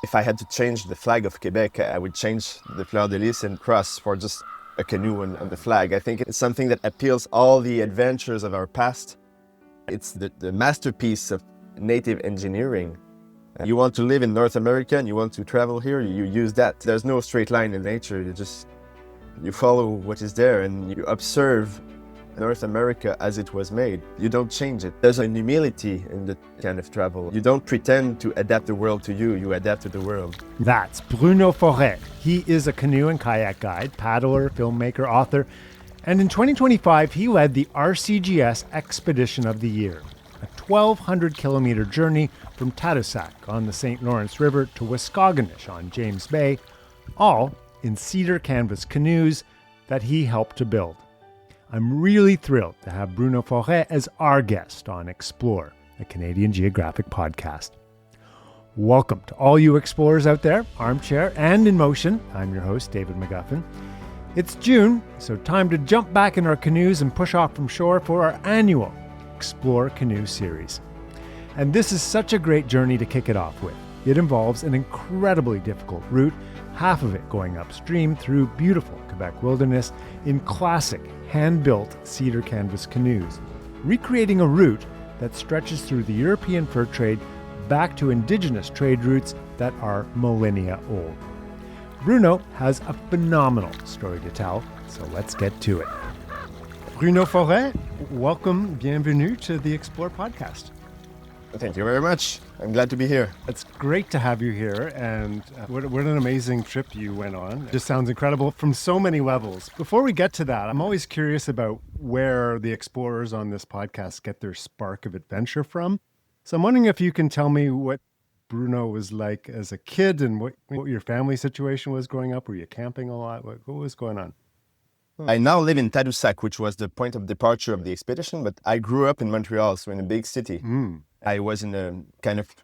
If I had to change the flag of Quebec, I would change the fleur-de-lis and cross for just a canoe and the flag. I think it's something that appeals all the adventures of our past. It's the masterpiece of native engineering. You want to live in North America and you want to travel here, you use that. There's no straight line in nature. You follow what is there and you observe North America as it was made. You don't change it. There's an humility in the kind of travel. You don't pretend to adapt the world to you, you adapt to the world. That's Bruno Forest. He is a canoe and kayak guide, paddler, filmmaker, author, and in 2025, he led the RCGS Expedition of the Year, a 1,200 kilometer journey from Tadoussac on the St. Lawrence River to Waskaganish on James Bay, all in cedar canvas canoes that he helped to build. I'm really thrilled to have Bruno Forest as our guest on Explore, a Canadian Geographic podcast. Welcome to all you explorers out there, armchair and in motion. I'm your host, David McGuffin. It's June, so time to jump back in our canoes and push off from shore for our annual Explore Canoe series. And this is such a great journey to kick it off with. It involves an incredibly difficult route, half of it going upstream through beautiful Quebec wilderness in classic hand-built cedar canvas canoes, recreating a route that stretches through the European fur trade back to Indigenous trade routes that are millennia old. Bruno has a phenomenal story to tell, so let's get to it. Bruno Forest, welcome, bienvenue to the Explore podcast. Thank you very much. I'm glad to be here. It's great to have you here, and what an amazing trip you went on. It just sounds incredible from so many levels. Before we get to that, I'm always curious about where the explorers on this podcast get their spark of adventure from. So I'm wondering if you can tell me what Bruno was like as a kid and what your family situation was growing up. Were you camping a lot? What was going on? I now live in Tadoussac, which was the point of departure of the expedition, but I grew up in Montreal, so in a big city. I was in a kind of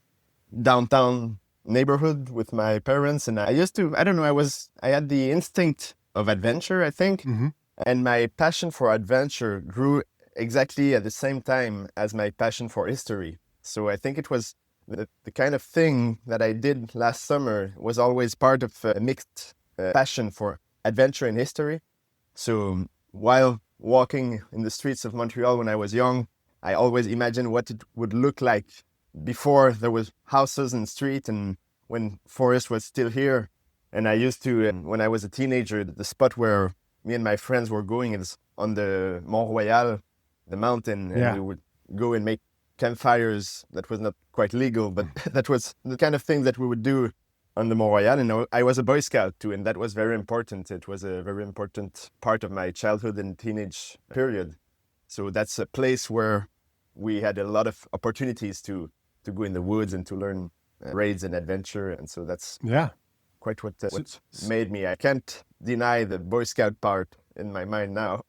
downtown neighborhood with my parents, and I had the instinct of adventure, I think. And my passion for adventure grew exactly at the same time as my passion for history. So I think it was the kind of thing that I did last summer was always part of a mixed passion for adventure and history. So while walking in the streets of Montreal when I was young, I always imagined what it would look like before there was houses in the street and when forest was still here. And I used to, when I was a teenager, the spot where me and my friends were going is on the Mont Royal, the mountain, and we would go and make campfires. That was not quite legal, but that was the kind of thing that we would do on the Mont Royal. And I was a Boy Scout too, and that was very important. It was a very important part of my childhood and teenage period. So that's a place where we had a lot of opportunities to go in the woods and to learn raids and adventure. And so that's quite what made me. I can't deny the Boy Scout part in my mind now.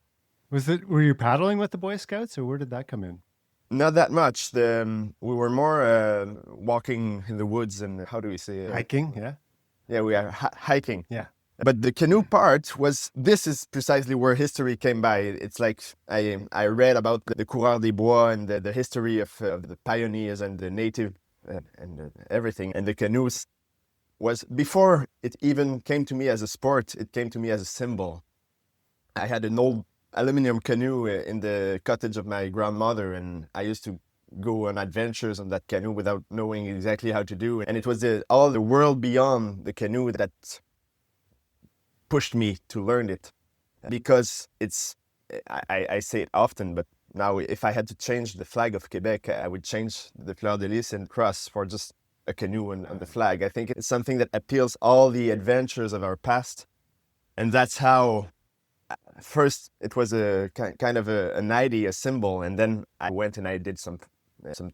Were you paddling with the Boy Scouts, or where did that come in? Not that much. We were more walking in the woods and how do we say it? Hiking, yeah. Yeah, we are hiking. Yeah. But the canoe part this is precisely where history came by. It's like I read about the coureurs des bois and the history of the pioneers and the native and everything. And the canoes was, before it even came to me as a sport, it came to me as a symbol. I had an old aluminum canoe in the cottage of my grandmother, and I used to go on adventures on that canoe without knowing exactly how to do it. And it was all the world beyond the canoe that pushed me to learn it, because I say it often, but now if I had to change the flag of Quebec, I would change the fleur-de-lis and cross for just a canoe and the flag. I think it's something that appeals all the adventures of our past, and that's how first it was a kind of an idea, a symbol, and then I went and I did some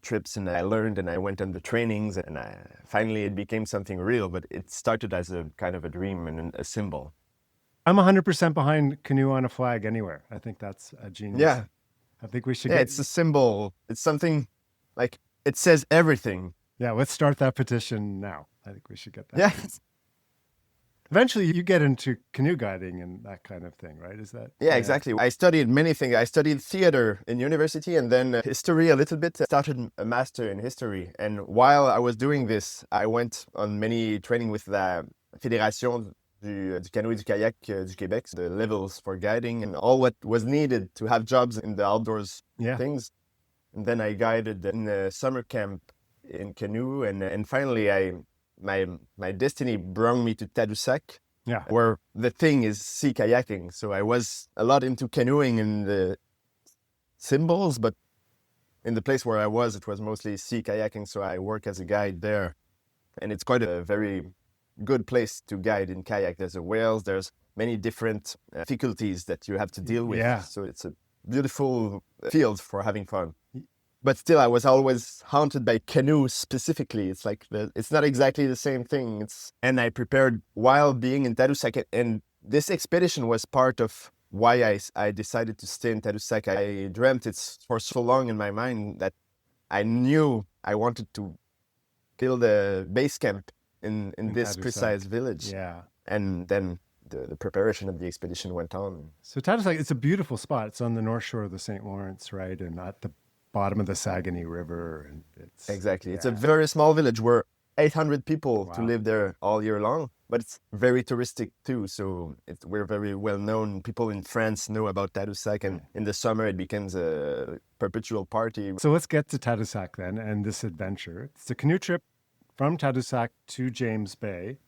trips and I learned and I went on the trainings, and finally it became something real, but it started as a kind of a dream and a symbol. I'm 100% behind canoe on a flag anywhere. I think that's a genius. Yeah. I think we should it's a symbol. It's something like, it says everything. Yeah, let's start that petition now. I think we should get that. Yeah. Eventually, you get into canoe guiding and that kind of thing, right? Is that? Yeah, exactly. I studied many things. I studied theater in university and then history a little bit. Started a master in history. And while I was doing this, I went on many training with the Fédération du canoë et du kayak du Québec, the levels for guiding and all what was needed to have jobs in the outdoors things. And then I guided in a summer camp in canoe. And finally, my destiny brought me to Tadoussac. Yeah. Where the thing is sea kayaking. So I was a lot into canoeing in the symbols, but in the place where I was, it was mostly sea kayaking. So I work as a guide there. And it's quite a very good place to guide in kayak. There's a whales, there's many different difficulties that you have to deal with. Yeah. So it's a beautiful field for having fun. But still, I was always haunted by canoe specifically. It's like it's not exactly the same thing. And I prepared while being in Tadoussac, and this expedition was part of why I decided to stay in Tadoussac. I dreamt it for so long in my mind that I knew I wanted to build a base camp in this Tadoussac. Precise village. Yeah. And then the preparation of the expedition went on. So Tadoussac, it's a beautiful spot. It's on the north shore of the St. Lawrence, right? And at the bottom of the Saguenay River. And exactly. It's a very small village where 800 people to live there all year long, but it's very touristic too. So we're very well known. People in France know about Tadoussac, and in the summer it becomes a perpetual party. So let's get to Tadoussac then and this adventure. It's a canoe trip from Tadoussac to James Bay.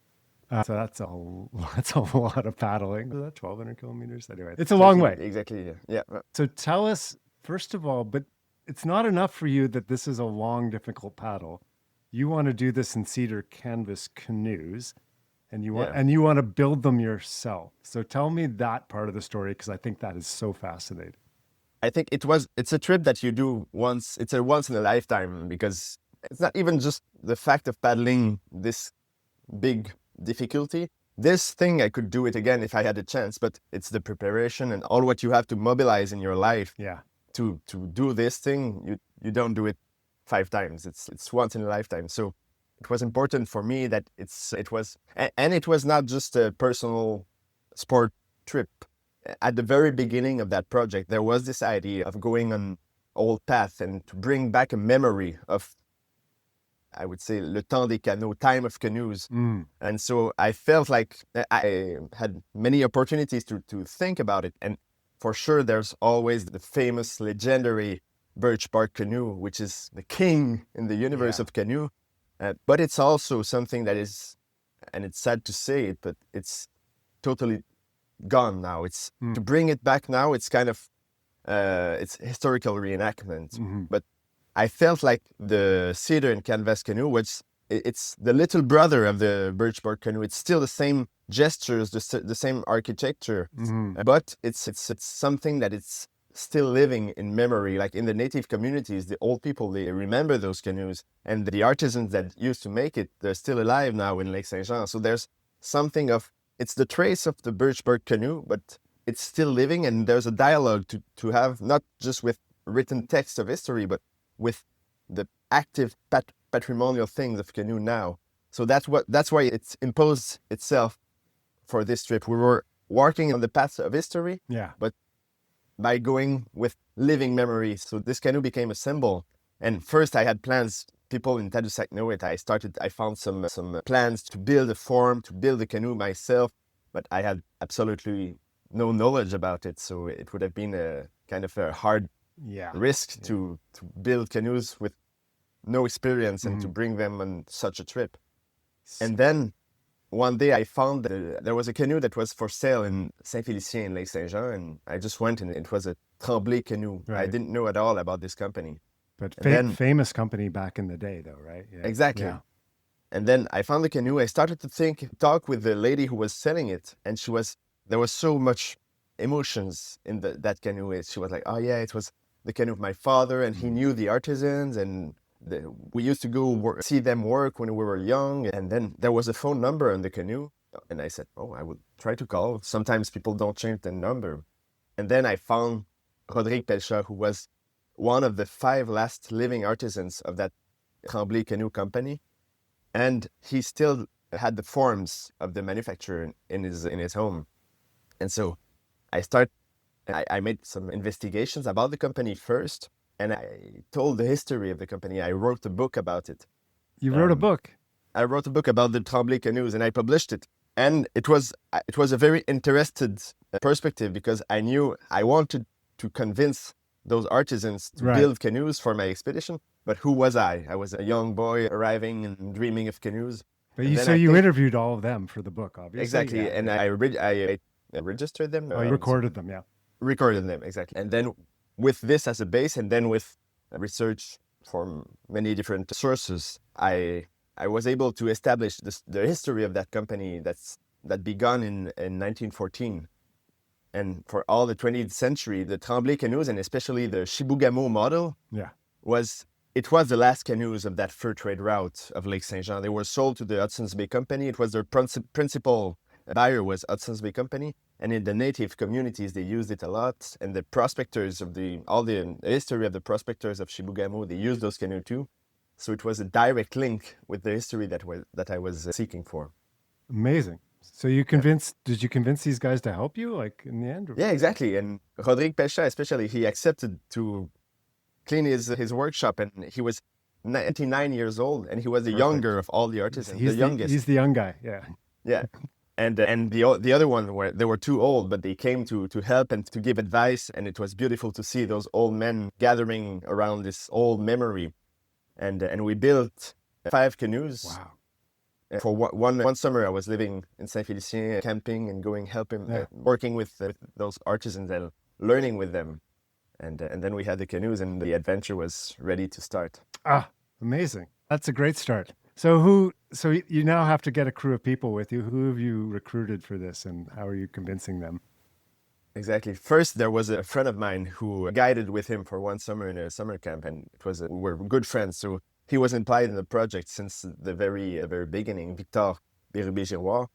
So that's a lot of paddling. Is that 1,200 kilometers? Anyway, it's a long way. Exactly. Yeah. So tell us, first of all, but it's not enough for you that this is a long, difficult paddle. You want to do this in cedar canvas canoes, and you want to build them yourself. So tell me that part of the story, because I think that is so fascinating. I think it's a trip that you do once. It's a once in a lifetime, because it's not even just the fact of paddling this big difficulty. This thing, I could do it again if I had a chance, but it's the preparation and all what you have to mobilize in your life. Yeah. To do this thing, you don't do it 5 times. It's once in a lifetime. So it was important for me that it was not just a personal sport trip. At the very beginning of that project, there was this idea of going on old path and to bring back a memory of, I would say, le temps des canots, time of canoes. And so I felt like I had many opportunities to think about it. And for sure, there's always the famous, legendary birch bark canoe, which is the king in the universe of canoe. But it's also something that is, and it's sad to say it, but it's totally gone now. It's to bring it back now. It's kind of it's historical reenactment. But I felt like the cedar and canvas canoe it's the little brother of the birch bark canoe. It's still the same gestures, the same architecture, but it's something that it's still living in memory. Like in the native communities, the old people, they remember those canoes, and the artisans that used to make it, they're still alive now in Lake Saint-Jean. So there's something of, it's the trace of the birch bark canoe, but it's still living, and there's a dialogue to have, not just with written text of history, but with the active patrimonial things of canoe now. So that's why it's imposed itself for this trip. We were walking on the path of history, but by going with living memories. So this canoe became a symbol. And first I had plans. People in Tadoussac know it. I found some plans to build a form, to build a canoe myself, but I had absolutely no knowledge about it. So it would have been a kind of a hard risk to build canoes with no experience and to bring them on such a trip. And then one day I found that there was a canoe that was for sale in Saint-Félicien in Lake Saint-Jean, and I just went, and it was a Tremblay canoe. Right. I didn't know at all about this company. But famous company back in the day though, right? Yeah. Exactly. Yeah. And then I found the canoe. I started to talk with the lady who was selling it, and there was so much emotions in that canoe. She was like, oh yeah, it was the canoe of my father, and he knew the artisans, and we used to go see them work when we were young. And then there was a phone number on the canoe, and I said, oh, I would try to call. Sometimes people don't change the number. And then I found Rodrigue Pelcha, who was one of the 5 last living artisans of that Tremblay canoe company. And he still had the forms of the manufacturer in his home. And so I made some investigations about the company first, and I told the history of the company. I wrote a book about it. You wrote a book? I wrote a book about the Tremblay canoes, and I published it. And it was a very interested perspective, because I knew I wanted to convince those artisans to build canoes for my expedition. But who was I? I was a young boy arriving and dreaming of canoes. But you interviewed all of them for the book, obviously. Exactly, and I registered them. You recorded them, yeah. Recorded them, exactly. And then with this as a base, and then with research from many different sources, I was able to establish the history of that company that began in 1914. And for all the 20th century, the Tremblay canoes, and especially the Chibougamau model, was the last canoes of that fur trade route of Lake Saint-Jean. They were sold to the Hudson's Bay Company. It was their principal buyer was Hudson's Bay Company. And in the native communities, they used it a lot. And the prospectors all the history of the prospectors of Chibougamau, they used those canoes too. So it was a direct link with the history that I was seeking for. Amazing. So did you convince these guys to help you, like, in the end? Or? Yeah, exactly. And Rodrigue Pecha, especially, he accepted to clean his workshop, and he was 99 years old, and he was the younger of all the artisans, the youngest. He's the young guy, yeah. Yeah. And the other one, they were too old, but they came to help and to give advice, and it was beautiful to see those old men gathering around this old memory. And we built 5 canoes. Wow. For one summer, I was living in Saint-Félicien, camping and working with those artisans and learning with them. And then we had the canoes, and the adventure was ready to start. Ah, amazing. That's a great start. So you now have to get a crew of people with you. Who have you recruited for this, and how are you convincing them? Exactly. First, there was a friend of mine who guided with him for one summer in a summer camp, and we were good friends. So he was implied in the project since the very beginning, Victor Bérubé-Giroir.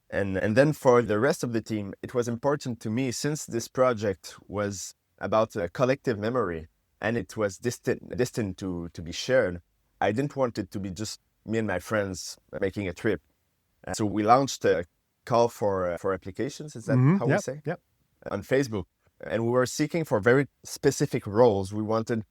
And then for the rest of the team, it was important to me, since this project was about a collective memory and it was destined to be shared. I didn't want it to be just me and my friends making a trip. So we launched a call for applications. Is that how we say? Yep. On Facebook. And we were seeking for very specific roles. We wanted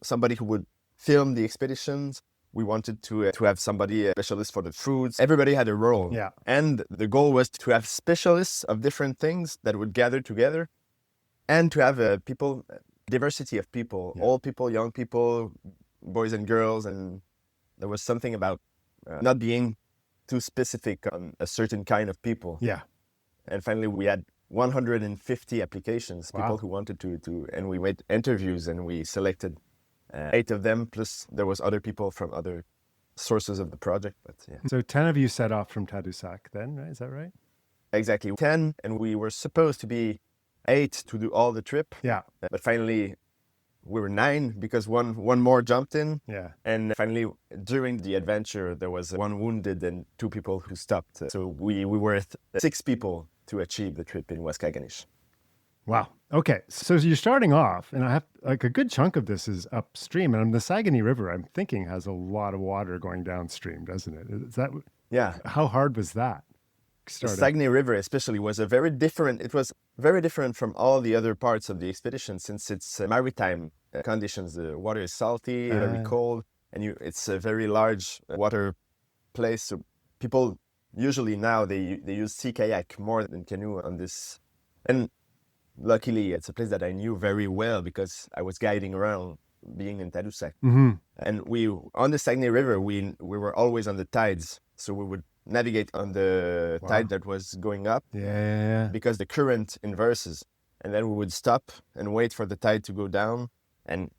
somebody who would film the expeditions. We wanted to have somebody, a specialist for the foods. Everybody had a role. Yeah. And the goal was to have specialists of different things that would gather together, and to have diversity of people, old people, young people, boys and girls. And there was something about not being too specific on a certain kind of people. Yeah. And finally, we had 150 applications, people who wanted to, and we made interviews, and we selected 8 of them, plus there was other people from other sources of the project. But yeah. So 10 of you set off from Tadoussac then, right? Is that right? Exactly. 10, and we were supposed to be 8 to do all the trip. Yeah. But finally, we were 9 because one more jumped in. Yeah. And finally, during the adventure, there was 1 wounded and 2 people who stopped. So we were 6 people to achieve the trip in Waskaganish. Wow. Okay. So you're starting off, and I have a good chunk of this is upstream, and the Saguenay River, I'm thinking, has a lot of water going downstream, doesn't it? Is that? Yeah. How hard was that? The Saguenay River especially was very different from all the other parts of the expedition, since it's maritime conditions. The water is salty, very cold, and it's a very large water place. So people usually now they use sea kayak more than canoe on this. And luckily, it's a place that I knew very well because I was guiding around, being in Tadoussac. Mm-hmm. And on the Saguenay River, we were always on the tides, so we would navigate on the tide that was going up. Yeah. Because the current inverses, and then we would stop and wait for the tide to go down and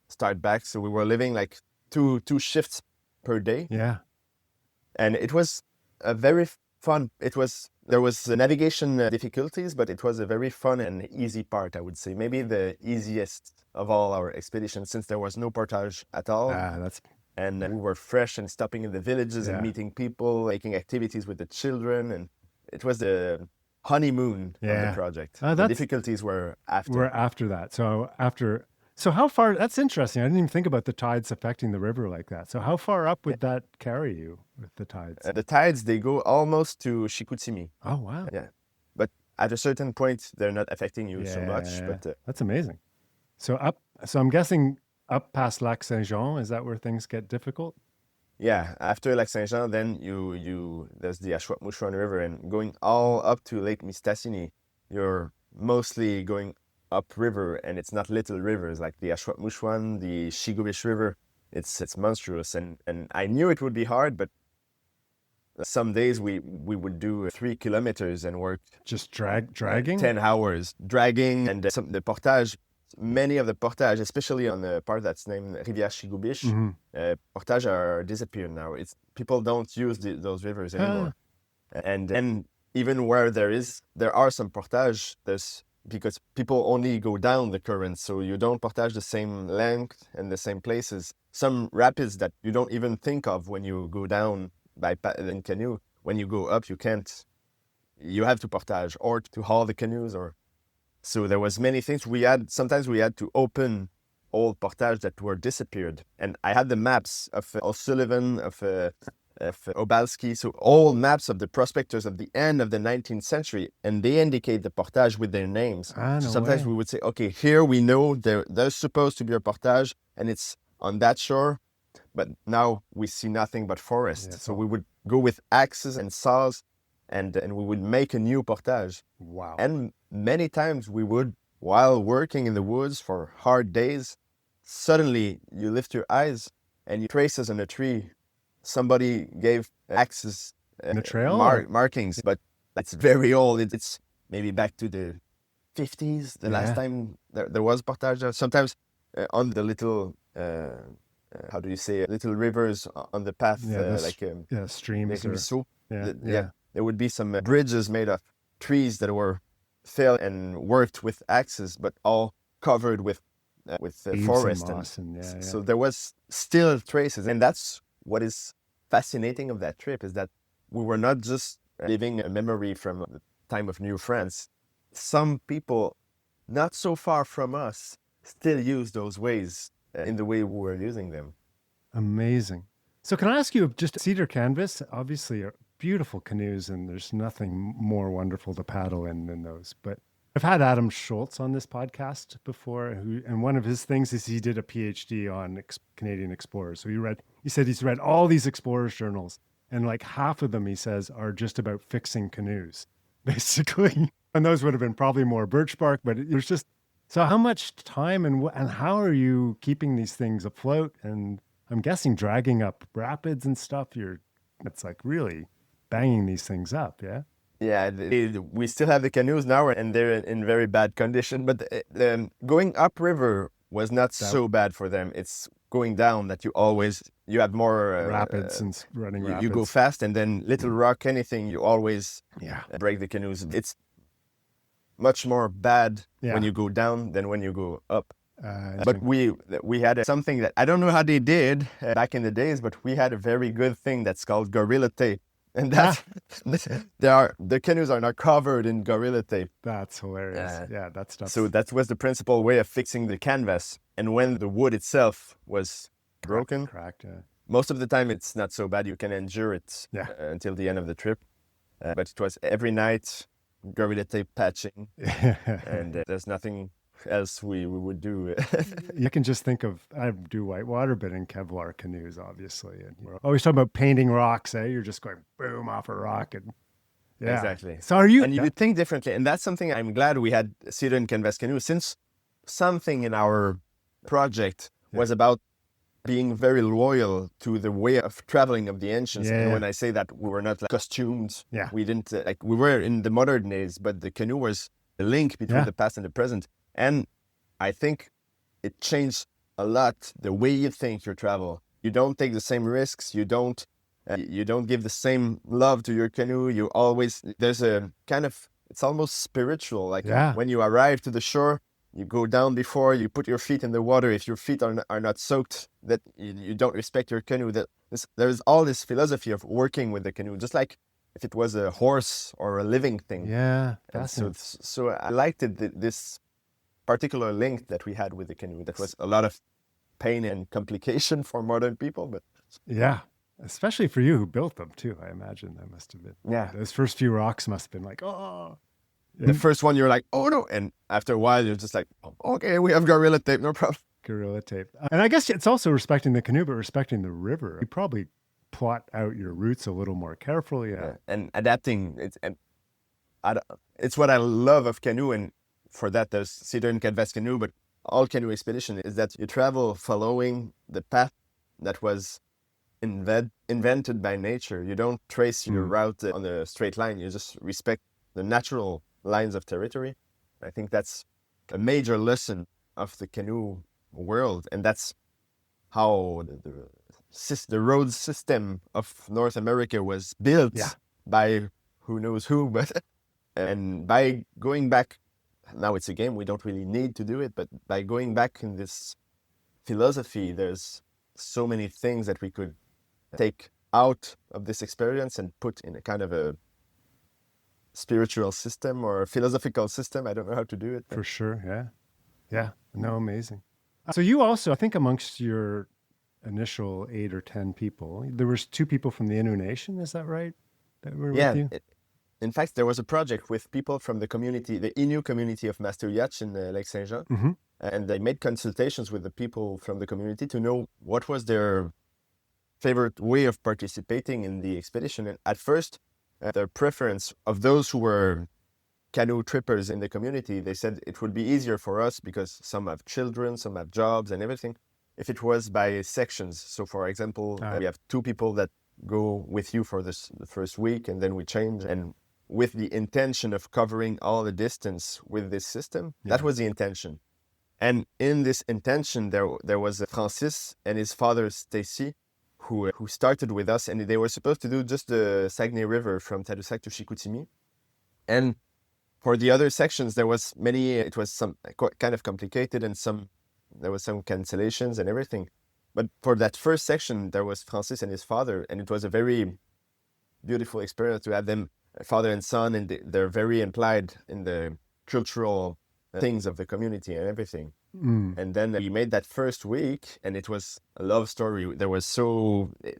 start back. So we were living like two shifts per day. Yeah. And it was a very fun. There was navigation difficulties, but it was a very fun and easy part, I would say. Maybe the easiest of all our expeditions, since there was no portage at all. And we were fresh and stopping in the villages and meeting people, making activities with the children. And it was the honeymoon of the project. The difficulties were after. Were after that. So after So how far, that's interesting. I didn't even think about the tides affecting the river like that. So how far up would that carry you with the tides? The tides, they go almost to Chicoutimi. Oh, wow. Yeah. But at a certain point, they're not affecting you so much. Yeah, But that's amazing. So I'm guessing up past Lac Saint-Jean, is that where things get difficult? yeah, after Lac Saint-Jean, then there's the Ashwaubenon River, and going all up to Lake Mistassini, you're mostly going upriver, and it's not little rivers like the Ashwaubenon, the Shigobish River. It's monstrous, and I knew it would be hard, but some days we would do 3 kilometers and work Just dragging? 10 hours dragging, and the portage. Many of the portage, especially on the part that's named Rivière Chigobish, portage are disappeared now. It's people don't use those rivers anymore. And then even where there are some portage, because people only go down the current, so you don't portage the same length and the same places. Some rapids that you don't even think of when you go down in canoe. When you go up, you can't. You have to portage or to haul the canoes or. So there was many things sometimes we had to open old portage that were disappeared. And I had the maps of O'Sullivan, of Obalski, so all maps of the prospectors of the end of the 19th century, and they indicate the portage with their names. No so sometimes way. we would say, okay, here we know there's supposed to be a portage, and it's on that shore, but now we see nothing but forest. Yeah, so we would go with axes and saws, and we would make a new portage. Wow. And many times we would, while working in the woods for hard days, suddenly you lift your eyes and you traces on a tree. Somebody gave axes in the trail markings, but it's very old. It's maybe back to the 50s, the last time there was portage. Sometimes on the little, how do you say, little rivers on the path, streams. There would be some bridges made of trees that were felled and worked with axes, but all covered with forest. So there was still traces. And that's what is fascinating of that trip, is that we were not just living a memory from the time of New France. Some people not so far from us still use those ways in the way we were using them. Amazing. So can I ask you, just cedar canvas, obviously are beautiful canoes, and there's nothing more wonderful to paddle in than those. But I've had Adam Schultz on this podcast before, and one of his things is he did a PhD on Canadian explorers. So he said he's read all these explorers journals, and like half of them, he says, are just about fixing canoes, basically. And those would have been probably more birch bark, but it was just, so how much time and how are you keeping these things afloat? And I'm guessing dragging up rapids and stuff, it's like really banging these things up, yeah? Yeah, we still have the canoes now, and they're in very bad condition. But going upriver was not so bad for them. It's going down that you have more rapids and running rapids. You go fast, and then little rock, anything, you always break the canoes. It's much more bad when you go down than when you go up. But we had something that I don't know how they did back in the days, but we had a very good thing that's called gorilla tape. And the canoes are not covered in gorilla tape. That's hilarious. That stuff. So that was the principal way of fixing the canvas. And when the wood itself was broken, cracked, most of the time it's not so bad. You can endure it until the end of the trip. But it was every night gorilla tape patching, and there's nothing else we would do. You can just think of, I do whitewater, but in Kevlar canoes, obviously. And we're always talking about painting rocks, eh? You're just going boom off a rock. And Exactly. So are you? And you would think differently. And that's something I'm glad we had cedar and canvas canoe, since something in our project was about being very loyal to the way of traveling of the ancients. And when I say that, we were not costumed. We didn't, we were in the modern days, but the canoe was the link between the past and the present. And I think it changed a lot the way you think your travel. You don't take the same risks. You don't give the same love to your canoe. There's a kind of, it's almost spiritual. When you arrive to the shore, you go down before, you put your feet in the water. If your feet are not soaked, that you don't respect your canoe. There's all this philosophy of working with the canoe, just like if it was a horse or a living thing. Yeah. So I liked it, this particular link that we had with the canoe. That was a lot of pain and complication for modern people, but yeah, especially for you who built them too. I imagine that must have been. yeah, Those first few rocks must have been like, oh. the first one you're like, oh no, and after a while you're just like, okay, we have gorilla tape, no problem. Gorilla tape. And I guess it's also respecting the canoe, but respecting the river. You probably plot out your routes a little more carefully. Yeah. And adapting. It's what I love of canoe, and for that there's cedar and canvas canoe, but all canoe expedition is that you travel following the path that was invented by nature. You don't trace your route on a straight line. You just respect the natural lines of territory. I think that's a major lesson of the canoe world, and that's how the road system of North America was built by who knows who, but and by going back, now it's a game, we don't really need to do it, but by going back in this philosophy, there's so many things that we could take out of this experience and put in a kind of a spiritual system or a philosophical system. I don't know how to do it. For sure, yeah. Yeah, no, amazing. So you also, I think amongst your initial 8 or 10 people, there was 2 people from the Innu Nation, is that right? That were with you? In fact, there was a project with people from the community, the Innu community of Master Yacht in Lake Saint Jean, and they made consultations with the people from the community to know what was their favorite way of participating in the expedition. And at first, their preference of those who were canoe trippers in the community, they said it would be easier for us because some have children, some have jobs and everything, if it was by sections. So for example, we have 2 people that go with you for the first week, and then we change, and with the intention of covering all the distance with this system. That was the intention. And in this intention, there was Francis and his father Stacy, who started with us, and they were supposed to do just the Saguenay River from Tadoussac to Chicoutimi. And for the other sections, it was some kind of complicated, and there was some cancellations and everything. But for that first section, there was Francis and his father, and it was a very beautiful experience to have them, father and son, and they're very implied in the cultural things of the community and everything. And then we made that first week, and it was a love story. They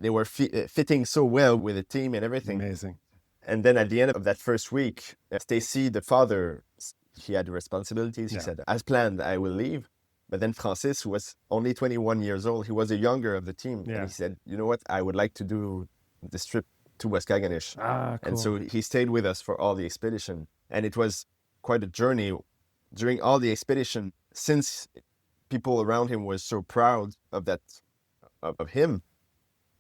were fitting so well with the team and everything. Amazing. And then at the end of that first week, Stacy, the father, he had responsibilities. He said, as planned, I will leave. But then Francis, who was only 21 years old, he was the younger of the team. And he said, you know what, I would like to do this trip to Waskaganish. Cool. And so he stayed with us for all the expedition. And it was quite a journey during all the expedition, since people around him were so proud of him.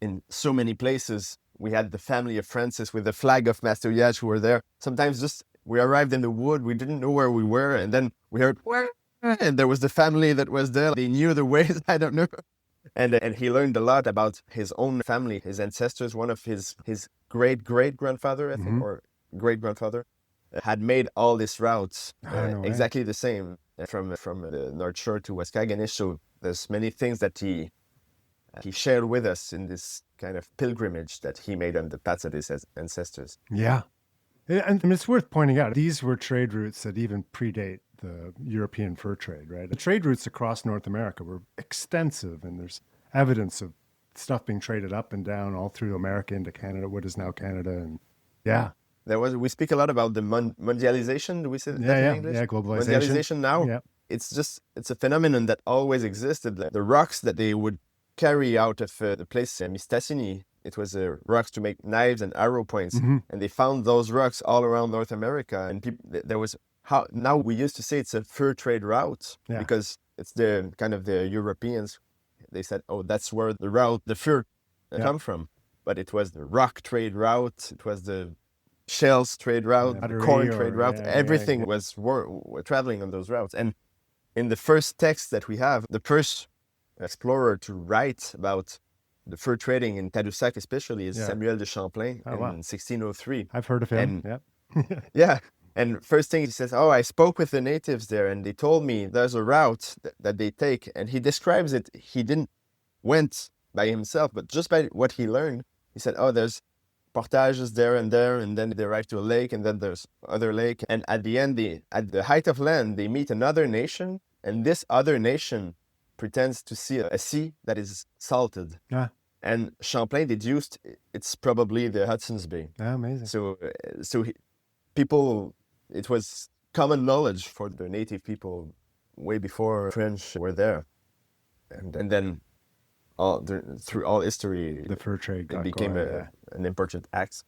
In so many places, we had the family of Francis with the flag of Master Yacht who were there. Sometimes we arrived in the wood, we didn't know where we were, and then we heard, where? And there was the family that was there. They knew the ways, I don't know. And he learned a lot about his own family, his ancestors. One of his great-great-grandfather, I think, or great-grandfather, had made all these routes exactly the same from the North Shore to Waskaganish. So there's many things that he shared with us in this kind of pilgrimage that he made on the paths of his ancestors. Yeah. And it's worth pointing out, these were trade routes that even predate the European fur trade, right? The trade routes across North America were extensive, and there's evidence of stuff being traded up and down all through America into Canada, what is now Canada. And we speak a lot about the mondialization. Do we say that in English? Yeah, globalization. Mondialization now, it's a phenomenon that always existed. The rocks that they would carry out of the place, Mistassini, it was rocks to make knives and arrow points. And they found those rocks all around North America. And now we used to say it's a fur trade route because it's the kind of the Europeans. They said, oh, that's where the fur come from. But it was the rock trade route. It was the shells trade route, the corn trade route. Everything was traveling on those routes. And in the first text that we have, the first explorer to write about the fur trading in Tadoussac especially is Samuel de Champlain in 1603. I've heard of him. Yeah. And first thing he says, I spoke with the natives there, and they told me there's a route that they take. And he describes it. He didn't went by himself, but just by what he learned, he said, there's portages there, and then they arrive to a lake, and then there's other lake. And at the end, at the height of land, they meet another nation, and this other nation pretends to see a sea that is salted. Ah, And Champlain deduced it's probably the Hudson's Bay. amazing. So people, it was common knowledge for the native people way before French were there. And then through all history, The fur trade got became going, an important act.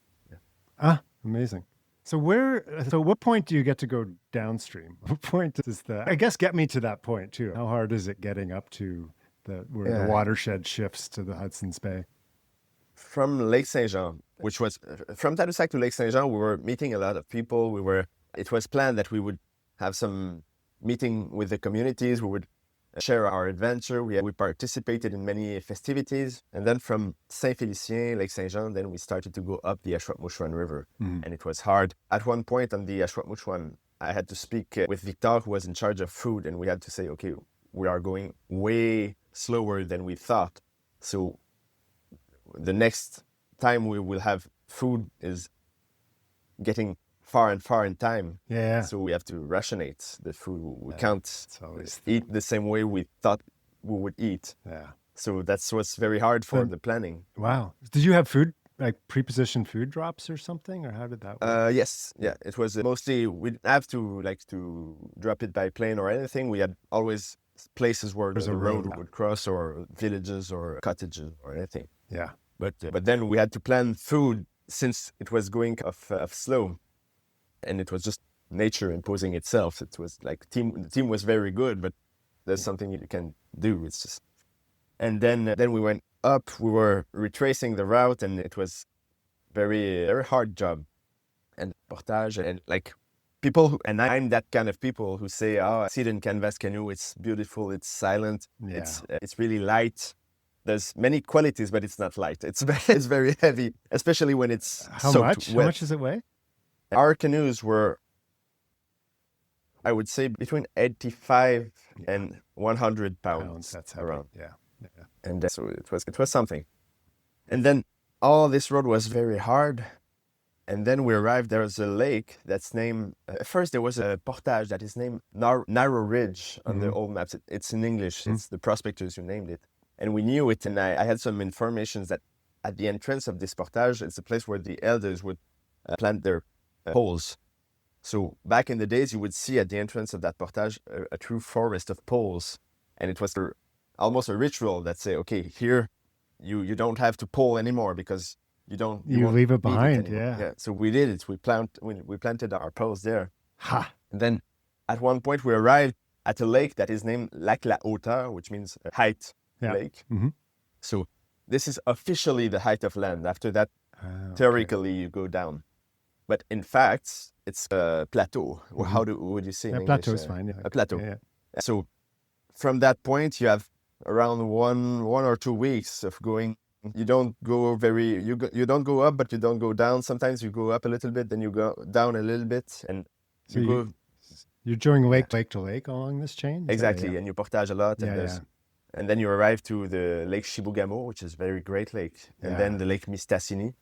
Amazing. So what point do you get to go downstream? What point is that? I guess get me to that point too. How hard is it getting up to where the watershed shifts to the Hudson's Bay? From Lake Saint-Jean, which was from Tadoussac to Lake Saint-Jean, we were meeting a lot of people. It was planned that we would have some meeting with the communities. We would share our adventure. We participated in many festivities. And then from Saint-Félicien, Lake Saint-Jean, then we started to go up the Ashuapmushuan River. And it was hard. At one point on the Ashuapmushuan, I had to speak with Victor, who was in charge of food, and we had to say, okay, we are going way slower than we thought. So the next time we will have food is getting far and far in time. Yeah. So we have to rationate the food. We can't eat the same way we thought we would eat. Yeah. So that's what's very hard for the planning. Wow. Did you have food, like prepositioned food drops or something, or how did that work? Yes. Yeah. It was mostly, we didn't have to drop it by plane or anything. We had always places where the road would cross, or villages or cottages or anything. Yeah. But then we had to plan food since it was going off slow. And it was just nature imposing itself. It was like the team was very good, but there's something you can do. It's just, and then we went up. We were retracing the route, and it was very very hard job. And portage, and like people and I'm that kind of people who say, "Oh, I see it in canvas canoe. It's beautiful. It's silent. Yeah. It's really light." There's many qualities, but it's not light. It's very heavy, especially when it's How soaked much? wet. How much does it weigh? Our canoes were, I would say, between 85 and 100 pounds. That's heavy. Around. Yeah. And so it was something. And then all this road was very hard. And then we arrived, there was a lake that's named, first there was a portage that is named Narrow Ridge on the old maps. It's in English, it's the prospectors who named it. And we knew it, and I had some informations that at the entrance of this portage, it's a place where the elders would plant their poles. So back in the days, you would see at the entrance of that portage a true forest of poles. And it was almost a ritual that say, okay, here you don't have to pole anymore because you leave it behind. Yeah. So we did it. We planted our poles there. Ha. And then at one point we arrived at a lake that is named Lac La Hauteur, which means height lake. Mm-hmm. So this is officially the height of land. After that, theoretically you go down. But in fact, it's a plateau. Mm-hmm. How would you say in English? Plateau is fine. Yeah. A plateau. Yeah. So from that point, you have around one or 2 weeks of going. You don't go you don't go up, but you don't go down. Sometimes you go up a little bit, then you go down a little bit, and so you're going lake to lake along this chain? Exactly, and you portage a lot. And then you arrive to the Lake Chibougamau, which is a very great lake, and then the Lake Mistassini.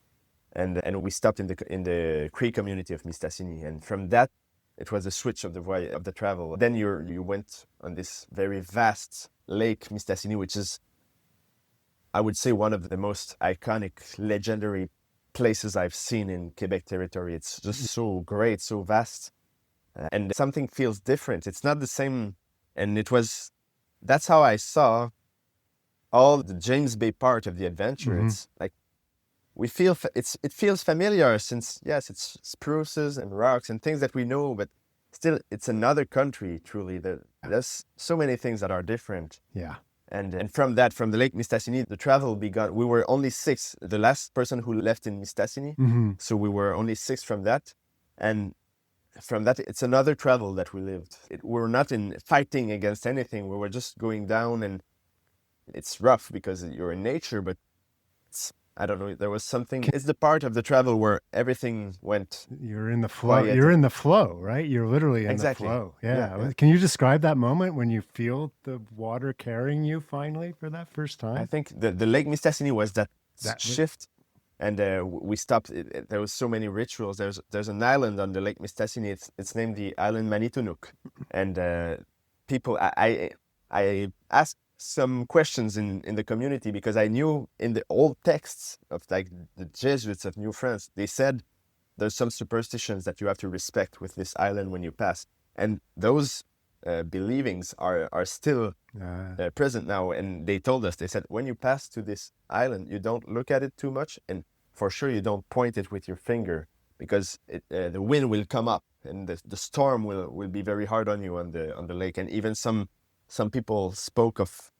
And we stopped in the Cree community of Mistassini, and from that, it was a switch of the travel. Then you went on this very vast Lake Mistassini, which is, I would say, one of the most iconic, legendary places I've seen in Quebec territory. It's just so great, so vast, and something feels different. It's not the same, and that's how I saw all the James Bay part of the adventure. Mm-hmm. It's like, it feels familiar since, yes, it's spruces and rocks and things that we know, but still it's another country, truly. There's so many things that are different. Yeah. And from the Lake Mistassini, the travel began. We were only 6, the last person who left in Mistassini. Mm-hmm. So we were only 6 from that. And from that, it's another travel that we lived. We were not fighting against anything. We were just going down, and it's rough because you're in nature, but I don't know, there was something. It's the part of the travel where everything went. You're in the flow. You're in the flow, right? You're literally in the flow. Yeah. Can you describe that moment when you feel the water carrying you finally for that first time? I think the Lake Mistassini was that shift. And we stopped. There was so many rituals. There's an island on the Lake Mistassini. It's named the Island Manitunuk, and people. I asked some questions in the community because I knew in the old texts of like the Jesuits of New France, they said there's some superstitions that you have to respect with this island when you pass, and those believings are still present now. And they told us, they said, when you pass to this island, you don't look at it too much, and for sure you don't point it with your finger, because the wind will come up and the storm will be very hard on you on the lake. And even some people spoke of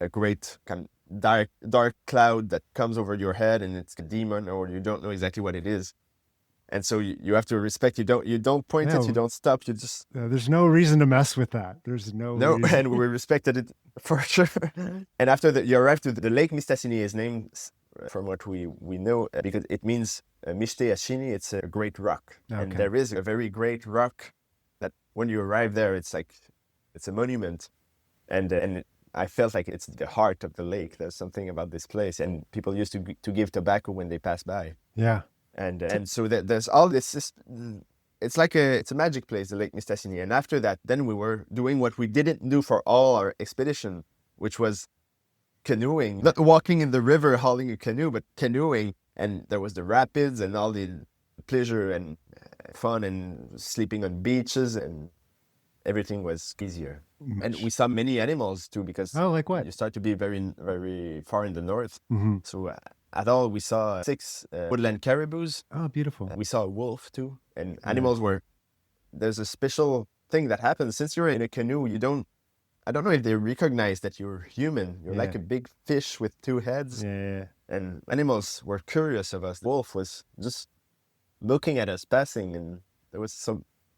a great kind of dark cloud that comes over your head, and it's a demon, or you don't know exactly what it is. And so you have to respect. You don't point it. You don't stop. You just there's no reason to mess with that. There's no reason. And we respected it for sure. And after that, you arrive to the Lake Mistassini is named from what we know because it means Mishte Ashini. It's a great rock, and there is a very great rock that when you arrive there, it's like it's a monument, and I felt like it's the heart of the lake. There's something about this place, and people used to give tobacco when they pass by. Yeah. And so there's all this. It's a magic place, the Lake Mistassini. And after that, then we were doing what we didn't do for all our expedition, which was canoeing. Not walking in the river hauling a canoe, but canoeing. And there was the rapids and all the pleasure and fun and sleeping on beaches, and everything was easier. And we saw many animals too, because like what? You start to be very, very far in the north. Mm-hmm. So at all, we saw 6 woodland caribous. Oh, beautiful. We saw a wolf too. And animals there's a special thing that happens. Since you're in a canoe, I don't know if they recognize that you're human. You're like a big fish with 2 heads. Yeah. And animals were curious of us. The wolf was just looking at us passing, and there was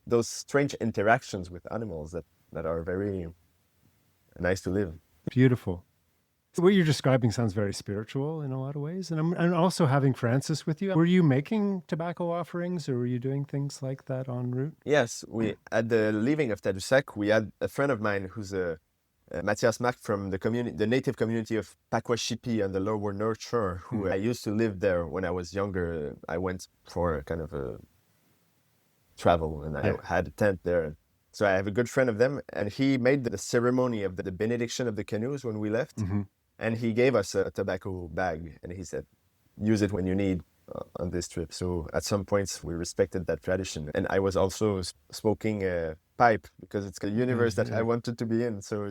those strange interactions with animals that are very nice to live. Beautiful. What you're describing sounds very spiritual in a lot of ways. And also having Francis with you. Were you making tobacco offerings, or were you doing things like that en route? Yes, at the leaving of Tadoussac, we had a friend of mine who's a Matthias Mack from the native community of Pakwashipi on the lower North Shore, who I used to live there when I was younger. I went for kind of a travel, and I had a tent there. So I have a good friend of them, and he made the ceremony of the benediction of the canoes when we left. Mm-hmm. And he gave us a tobacco bag, and he said, use it when you need on this trip. So at some points, we respected that tradition. And I was also smoking a pipe, because it's a universe that I wanted to be in. So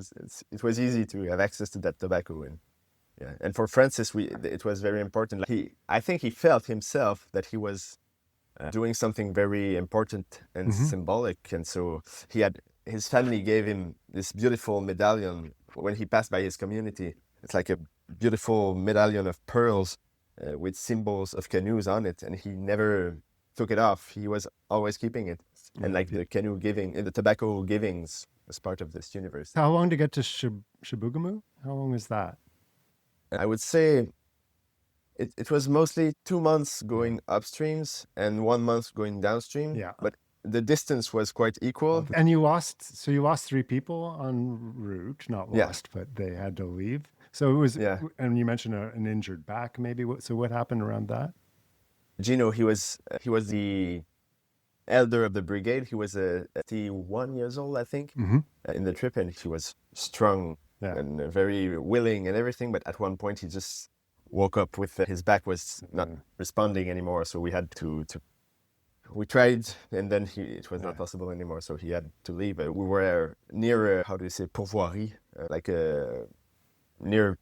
it was easy to have access to that tobacco. And for Francis, it was very important. I think he felt himself that he was doing something very important and symbolic. And so his family gave him this beautiful medallion when he passed by his community. It's like a beautiful medallion of pearls with symbols of canoes on it, and he never took it off. He was always keeping it. And like the canoe giving, the tobacco givings was part of this universe. How long to get to Chibougamau? How long is that? I would say it was mostly 2 months going upstreams and 1 month going downstream. Yeah. But the distance was quite equal. And you lost 3 people en route, not lost, but they had to leave. So it was, and you mentioned an injured back, maybe. So what happened around that? Gino, he was the elder of the brigade. He was 31 years old, I think, in the trip, and he was strong and very willing and everything. But at one point, he just woke up with his back was not responding anymore. So we had to we tried, and then it was not possible anymore. So he had to leave. We were near, how do you say, pourvoirie, like a near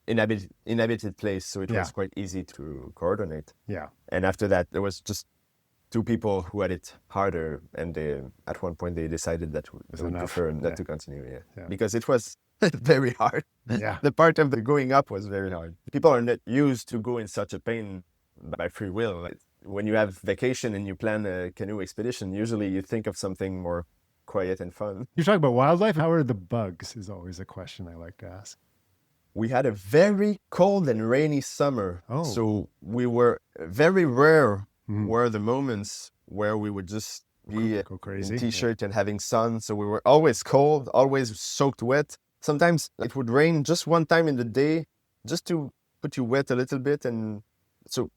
inhabited place, so it was quite easy to coordinate. Yeah. And after that, there was just 2 people who had it harder, and at one point they decided that they would prefer not to continue. Because it was very hard. Yeah. The part of the going up was very hard. People are not used to go in such a pain by free will. When you have vacation and you plan a canoe expedition, usually you think of something more quiet and fun. You're talking about wildlife. How are the bugs is always a question I like to ask. We had a very cold and rainy summer. Oh. So we were very rare were the moments where we would just be go crazy. In t-shirt and having sun. So we were always cold, always soaked wet. Sometimes it would rain just one time in the day just to put you wet a little bit. And so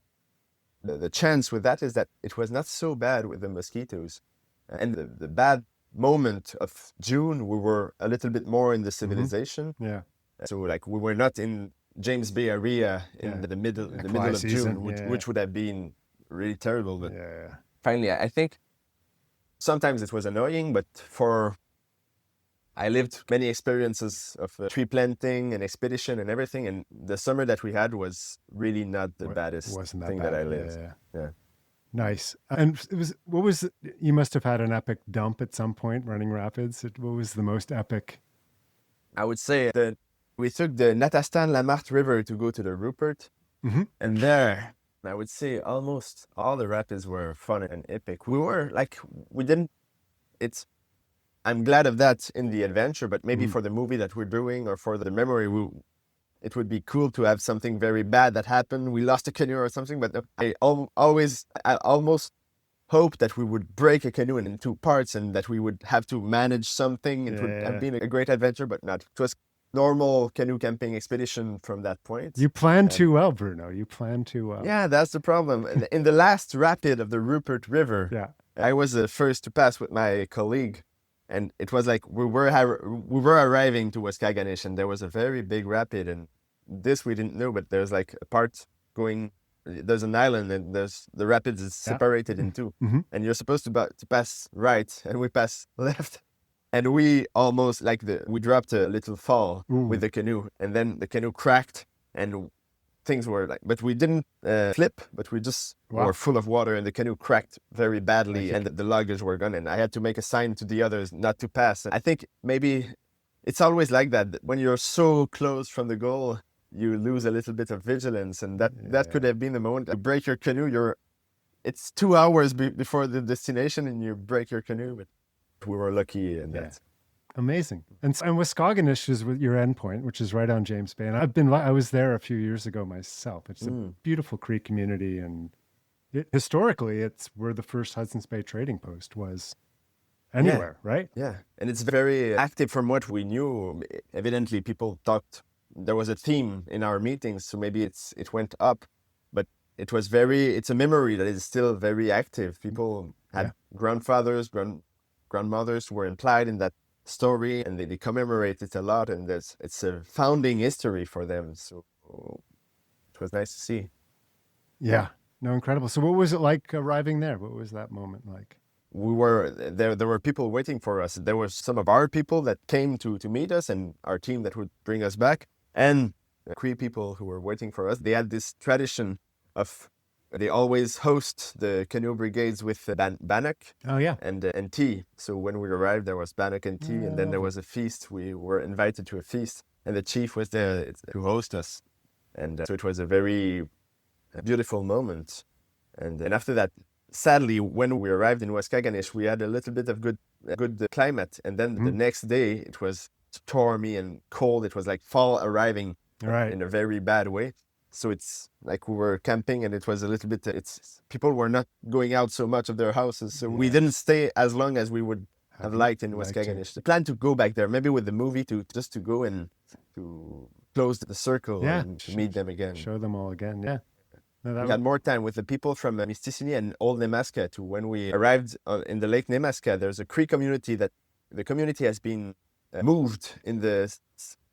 the chance with that is that it was not so bad with the mosquitoes. And the bad moment of June, we were a little bit more in the civilization. Yeah. So like we were not in James Bay area in the middle of season, June, which would have been really terrible. But Yeah. finally, I think sometimes it was annoying, but I lived many experiences of tree planting and expedition and everything, and the summer that we had was really not the baddest thing that I lived. Yeah. Nice. And you must have had an epic dump at some point running rapids. What was the most epic? I would say that we took the Natastan-Lamarthe River to go to the Rupert, and there, I would say almost all the rapids were fun and epic. I'm glad of that in the adventure, but maybe for the movie that we're doing or for the memory, it would be cool to have something very bad that happened. We lost a canoe or something, but I almost hoped that we would break a canoe in two parts and that we would have to manage something. It would have been a great adventure, but not. It was normal canoe camping expedition from that point. You planned too well, Bruno. You planned too well. Yeah, that's the problem. In the last rapid of the Rupert River, I was the first to pass with my colleague. And it was like we were arriving to Waskaganish, and there was a very big rapid, and this we didn't know, but there's like a part going. There's an island, and the rapids is separated in two, and you're supposed to pass right, and we pass left, and we almost we dropped a little fall with the canoe, and then the canoe cracked, and things were but we didn't flip, but we just were full of water, and the canoe cracked very badly, and the luggage were gone, and I had to make a sign to the others not to pass. And I think maybe it's always like that when you're so close from the goal, you lose a little bit of vigilance, and that could have been the moment. You break your canoe, it's 2 hours before the destination, and you break your canoe, but we were lucky in that. Amazing. And Waskaganish is your endpoint, which is right on James Bay. And I was there a few years ago myself. It's a beautiful Cree community. And historically, it's where the first Hudson's Bay trading post was anywhere, right? Yeah. And it's very active from what we knew. Evidently, people talked. There was a theme in our meetings, so maybe it went up. But it's a memory that is still very active. People had grandfathers, grandmothers were implied in that story, and they commemorate it a lot, and it's a founding history for them, so it was nice to see. Incredible. So what was it like arriving there? What was that moment like? We were there were people waiting for us. There were some of our people that came to meet us, and our team that would bring us back, and Cree people who were waiting for us. They had this tradition of they always host the canoe brigades with bannock and tea. So when we arrived, there was bannock and tea, and then there was a feast. We were invited to a feast, and the chief was there to host us. And so it was a very beautiful moment. And then after that, sadly, when we arrived in Waskaganish, we had a little bit of good climate. And then the next day, it was stormy and cold. It was like fall arriving in a very bad way. So it's like we were camping, and it was a little bit, people were not going out so much of their houses. So we didn't stay as long as we would have liked in Waskaganish. The plan to go back there, maybe with the movie, to go and to close the circle and to meet them again. Show them all again. Yeah. No, we had more time with the people from Mistissini and Old Nemaska too. When we arrived in the Lake Nemaska, there's a Cree community that the community has been moved in the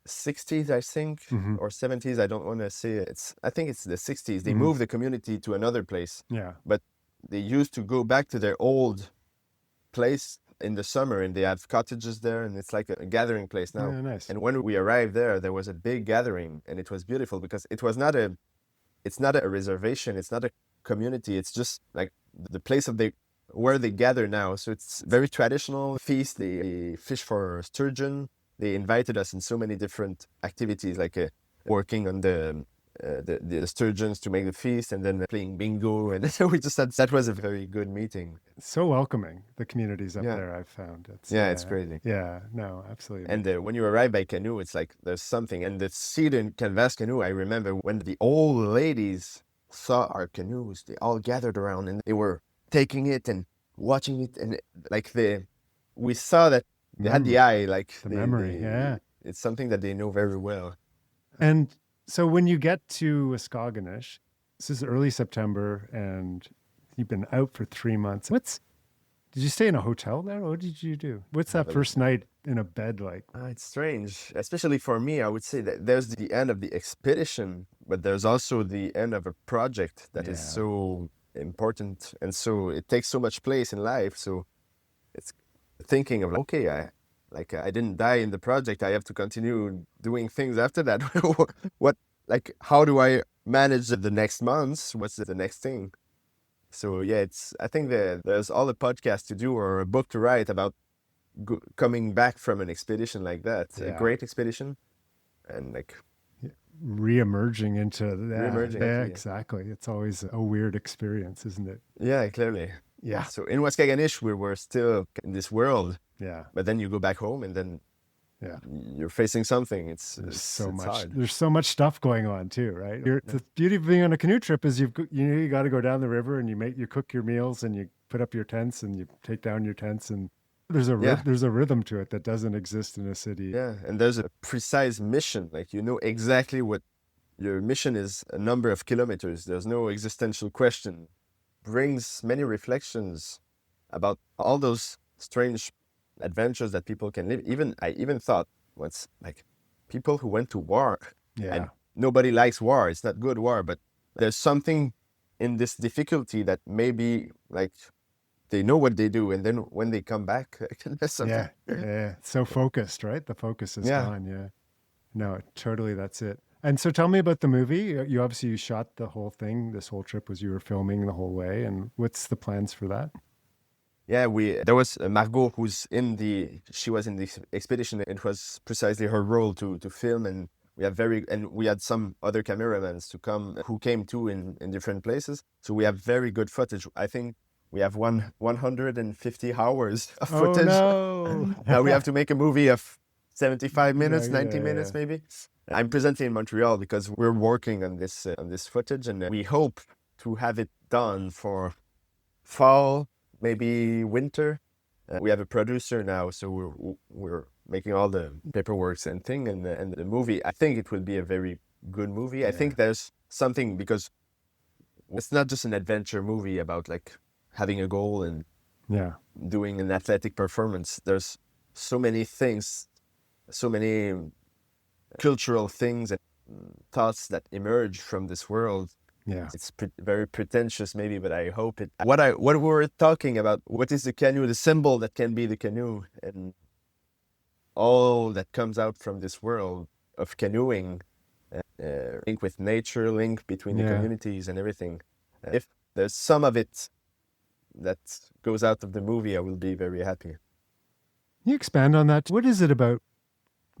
60s, I think, or 70s. I don't want to say it. I think it's the 60s. They moved the community to another place. Yeah. But they used to go back to their old place in the summer, and they have cottages there, and it's like a gathering place now. Yeah, nice. And when we arrived there was a big gathering, and it was beautiful because it's not a reservation, it's not a community, it's just like the place where they gather now. So it's very traditional feast. They fish for sturgeon. They invited us in so many different activities, like working on the sturgeons to make the feast, and then playing bingo. And so we just that was a very good meeting. So welcoming, the communities up there, I've found. It's crazy. Yeah, no, absolutely. And when you arrive by canoe, it's like there's something. And the cedar and canvas canoe, I remember when the old ladies saw our canoes, they all gathered around, and they were taking it and watching it. And we saw that they had the eye, like the memory. It's something that they know very well. And so when you get to Waskaganish, This is early September, and you've been out for 3 months. Did you stay in a hotel there? What did you do? What's that first night in a bed like? It's strange, especially for me. I would say that there's the end of the expedition, but there's also the end of a project that is so important, and so it takes so much place in life. So it's thinking of, okay, I didn't die in the project. I have to continue doing things after that. How do I manage the next months? What's the next thing? So yeah, I think there's all a podcast to do or a book to write about coming back from an expedition like that, a great expedition, and Re-emerging into that. Re-emerging, yeah, actually. Exactly. It's always a weird experience, isn't it? Yeah, clearly. Yeah. So in Waskaganish, we were still in this world. Yeah. But then you go back home, and then you're facing something. It's so much. hard. There's so much stuff going on too, right? The beauty of being on a canoe trip is you got to go down the river and you cook your meals and you put up your tents and you take down your tents, and there's a rhythm to it that doesn't exist in a city. Yeah, and there's a precise mission. Like, you know exactly what your mission is, a number of kilometers. There's no existential question. Brings many reflections about all those strange adventures that people can live. I even thought once, like, people who went to war. Yeah. And nobody likes war. It's not good war, but there's something in this difficulty that maybe, like, they know what they do, and then when they come back, there's something. Yeah. So focused, right? The focus is gone. Yeah. No, totally. That's it. And so tell me about the movie. You shot the whole thing. This whole trip you were filming the whole way. And what's the plans for that? Yeah, there was Margot she was in the expedition. It was precisely her role to film, and we had some other cameramans who came too in different places. So we have very good footage. I think we have 150 hours of footage. Oh, no. Now we have to make a movie of 75 minutes, 90 minutes maybe. I'm presently in Montreal because we're working on this footage, and we hope to have it done for fall, maybe winter. We have a producer now, so we're making all the paperwork and thing, and the movie. I think it will be a very good movie. Yeah. I think there's something, because it's not just an adventure movie about like having a goal and doing an athletic performance. There's so many things, so many cultural things and thoughts that emerge from this world. Yeah, it's very pretentious maybe, but I hope it. What we were talking about, what is the canoe, the symbol that can be the canoe, and all that comes out from this world of canoeing, link with nature, link between the communities and everything. If there's some of it that goes out of the movie, I will be very happy. Can you expand on that? What is it about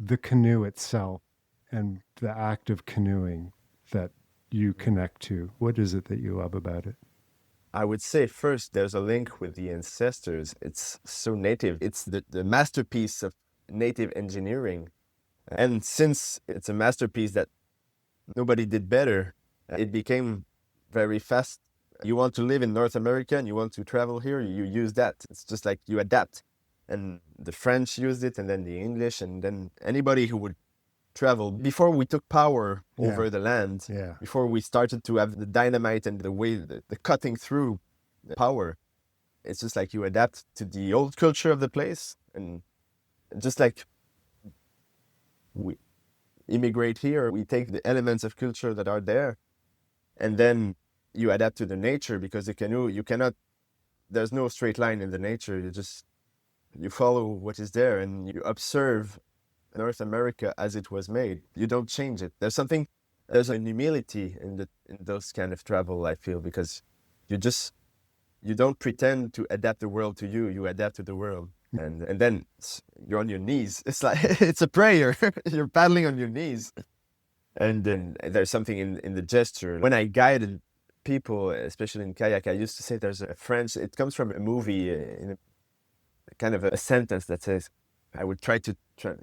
the canoe itself and the act of canoeing that you connect to? What is it that you love about it? I would say first there's a link with the ancestors. It's so native. It's the masterpiece of native engineering. And since it's a masterpiece that nobody did better, it became very fast. You want to live in North America and you want to travel here, you use that. It's just like you adapt. And the French used it, and then the English, and then anybody who would travel. Before we took power over the land, before we started to have the dynamite and the way, the cutting through the power, it's just like you adapt to the old culture of the place. And just like we immigrate here, we take the elements of culture that are there, and then you adapt to the nature, because the canoe, there's no straight line in the nature. You follow what is there, and you observe North America as it was made. You don't change it. There's an humility in those kind of travel, I feel, because you don't pretend to adapt the world to you. You adapt to the world, and then you're on your knees. It's like it's a prayer. You're paddling on your knees, and then there's something in the gesture. When I guided people, especially in kayak, I used to say there's a French. It comes from a movie in kind of a sentence that says, I would try to,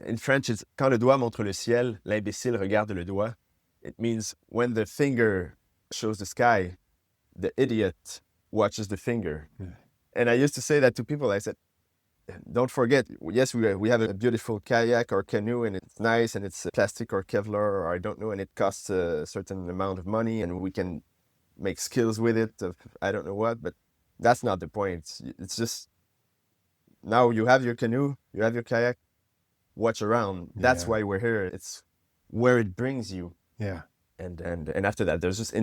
in French, it's quand le doigt montre le ciel, l'imbécile regarde le doigt. It means when the finger shows the sky, the idiot watches the finger. Yeah. And I used to say that to people. I said, don't forget, yes, we have a beautiful kayak or canoe, and it's nice, and it's plastic or Kevlar or I don't know, and it costs a certain amount of money, and we can make skills with it, of I don't know what, but that's not the point. It's just now you have your canoe, you have your kayak, watch around. That's why we're here. It's where it brings you. Yeah. And after that, there's just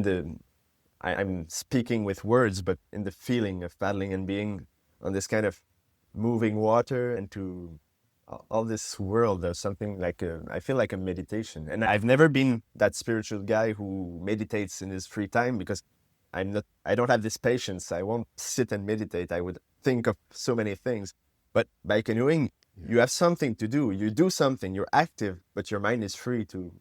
I'm speaking with words, but in the feeling of paddling and being on this kind of moving water into all this world, there's something like I feel like a meditation. And I've never been that spiritual guy who meditates in his free time, because I don't have this patience. I won't sit and meditate. I would think of so many things. But by canoeing, you have something to do. You do something, you're active, but your mind is free to.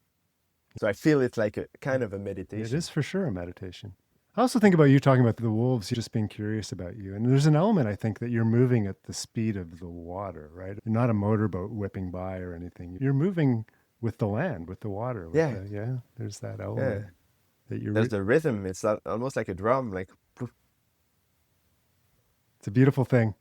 So I feel it's like a kind of a meditation. It is for sure a meditation. I also think about you talking about the wolves just being curious about you. And there's an element, I think, that you're moving at the speed of the water, right? You're not a motorboat whipping by or anything. You're moving with the land, with the water. There's that element. There's the rhythm. It's almost like a drum. Like, it's a beautiful thing.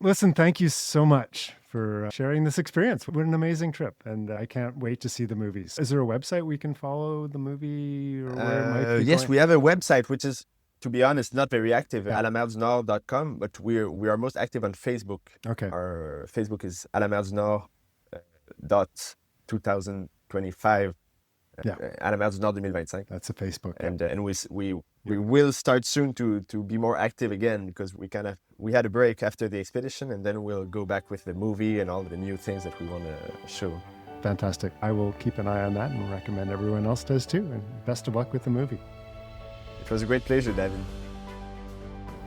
Listen, thank you so much for sharing this experience. What an amazing trip. And I can't wait to see the movies. Is there a website we can follow the movie, or where it might be yes, going? we have a website, which is, to be honest, not very active, alamerdsnord.com, but we are most active on Facebook. Okay. Our Facebook is alamerdsnord.2025. Alamerdsnord 2025. That's a Facebook. And we will start soon to be more active again, because we had a break after the expedition, and then we'll go back with the movie and all the new things that we want to show. Fantastic. I will keep an eye on that and recommend everyone else does too. And best of luck with the movie. It was a great pleasure, David.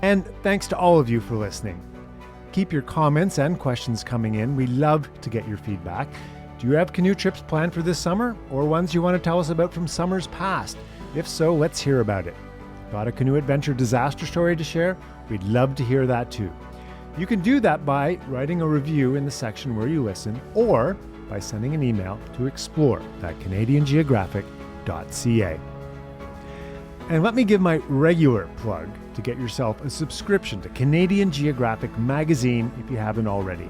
And thanks to all of you for listening. Keep your comments and questions coming in. We love to get your feedback. Do you have canoe trips planned for this summer, or ones you want to tell us about from summers past? If so, let's hear about it. Got a canoe adventure disaster story to share? We'd love to hear that too. You can do that by writing a review in the section where you listen, or by sending an email to explore@canadiangeographic.ca. And let me give my regular plug to get yourself a subscription to Canadian Geographic magazine if you haven't already.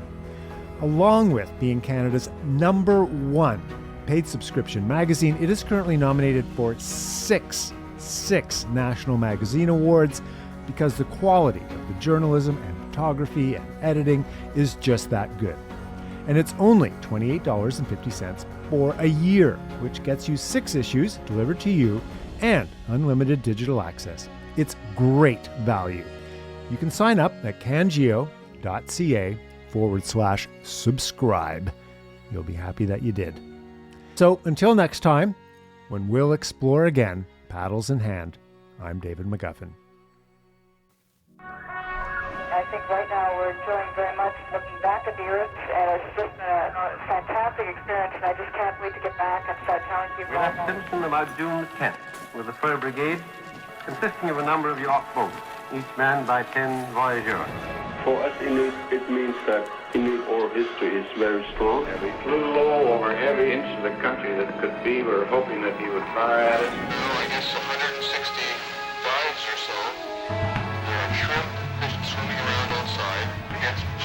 Along with being Canada's #1 paid subscription magazine, it is currently nominated for six national magazine awards, because the quality of the journalism and photography and editing is just that good. And it's only $28.50 for a year, which gets you 6 issues delivered to you and unlimited digital access. It's great value. You can sign up at cangeo.ca/subscribe. You'll be happy that you did. So until next time, when we'll explore again, paddles in hand, I'm David McGuffin. I think right now we're enjoying very much looking back at the Earth, and it's just a fantastic experience, and I just can't wait to get back and start telling people We about left Simpson about June 10th with the fur brigade, consisting of a number of yacht boats, each manned by 10 voyageurs. For us Inuit, it means that Inuit oral history is very strong. And we flew low over every inch of the country that could be. We were hoping that he would fire at us. I guess 160 dives or so. There are shrimp, fish swimming around outside. We had some